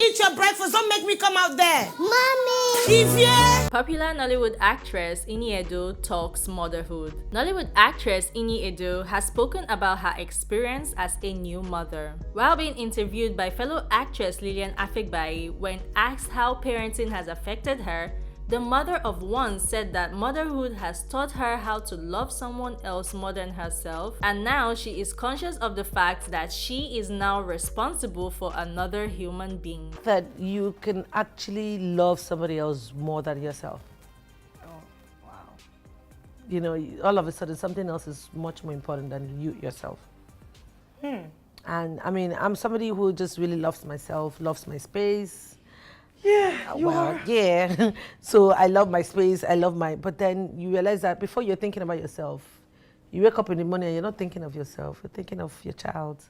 Eat your breakfast, don't make me come out there. Mommy! Ivy! Popular Nollywood actress Ini Edo talks motherhood. Nollywood actress Ini Edo has spoken about her experience as a new mother. While being interviewed by fellow actress Lillian Afigbai when asked how parenting has affected her, the mother of one said that motherhood has taught her how to love someone else more than herself, and now she is conscious of the fact that she is now responsible for another human being. That you can actually love somebody else more than yourself. Oh, wow. You know, all of a sudden something else is much more important than you yourself. And I mean, I'm somebody who just really loves myself, loves my space. Yeah, you are. Yeah. So I love my space, but then you realize that before you're thinking about yourself, you wake up in the morning and you're not thinking of yourself, you're thinking of your child.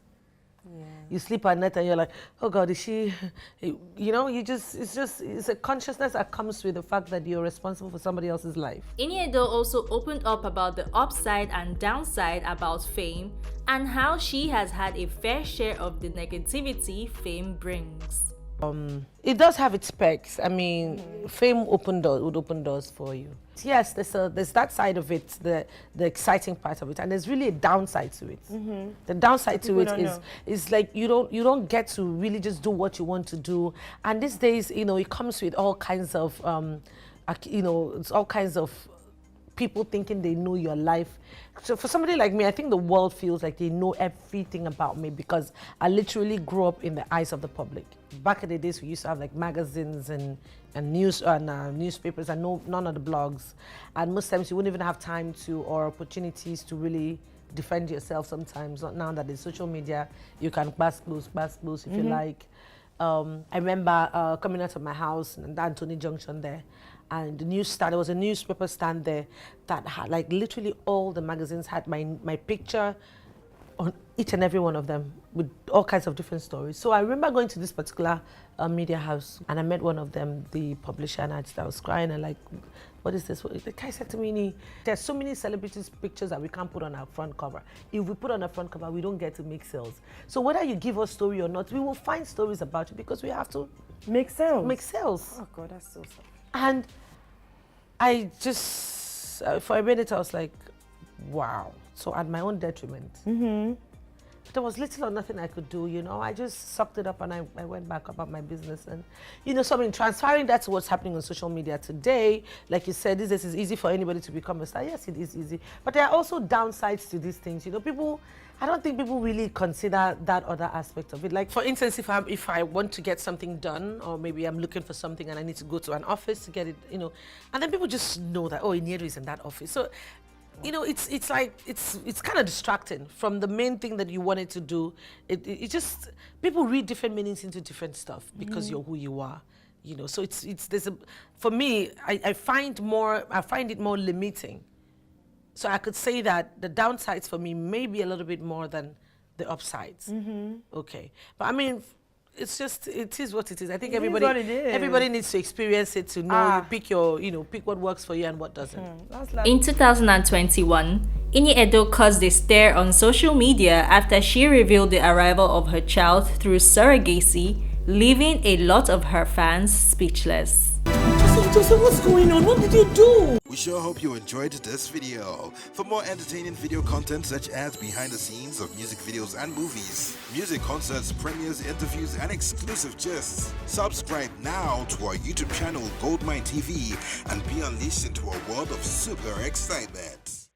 Yeah. You sleep at night and you're like, oh God, is she, you know, it's a consciousness that comes with the fact that you're responsible for somebody else's life. Ini Edo also opened up about the upside and downside about fame and how she has had a fair share of the negativity fame brings. It does have its perks. I mean, fame would open doors for you. Yes, there's that side of it, the exciting part of it, and there's really a downside to it. The downside to it is like you don't get to really just do what you want to do. And these days, you know, it comes with all kinds of, you know, it's all kinds of people thinking they know your life. So for somebody like me, I think the world feels like they know everything about me because I literally grew up in the eyes of the public. Back in the days, we used to have like magazines and newspapers and none of the blogs. And most times you wouldn't even have time to or opportunities to really defend yourself sometimes. Not now that there's social media, you can pass close if you like. I remember coming out of my house in the Anthony Junction there, and there was a newspaper stand there that had like literally all the magazines had my picture on each and every one of them with all kinds of different stories. So I remember going to this particular media house and I met one of them, the publisher, and I was crying and like, what is this? The guy said to me, there's so many celebrities' pictures that we can't put on our front cover. If we put on our front cover, we don't get to make sales. So whether you give us story or not, we will find stories about you because we have to Make sales. make sales. Oh God, that's so sad. And I just, for a minute, I was like, wow. So at my own detriment. There was little or nothing I could do, you know. I just sucked it up and I went back about my business. And, you know, so I mean, transferring that to what's happening on social media today, like you said, this is easy for anybody to become a star. Yes, it is easy. But there are also downsides to these things. You know, I don't think people really consider that other aspect of it. Like, for instance, if I want to get something done, or maybe I'm looking for something and I need to go to an office to get it, you know, and then people just know that, oh, Iniedo is in that office. So, you know, it's like, it's kind of distracting from the main thing that you wanted to do. It just, people read different meanings into different stuff because you're who you are, you know. So for me, I find it more limiting. So I could say that the downsides for me may be a little bit more than the upsides. Okay. But I mean, it is what it is. I think everybody needs to experience it to know, pick what works for you and what doesn't. In 2021, Ini Edo caused a stir on social media after she revealed the arrival of her child through surrogacy, leaving a lot of her fans speechless. Joseph, what's going on? What did you do? We sure hope you enjoyed this video. For more entertaining video content such as behind the scenes of music videos and movies, music concerts, premieres, interviews, and exclusive gists, subscribe now to our YouTube channel GoldmyneTV and be unleashed into a world of super excitement.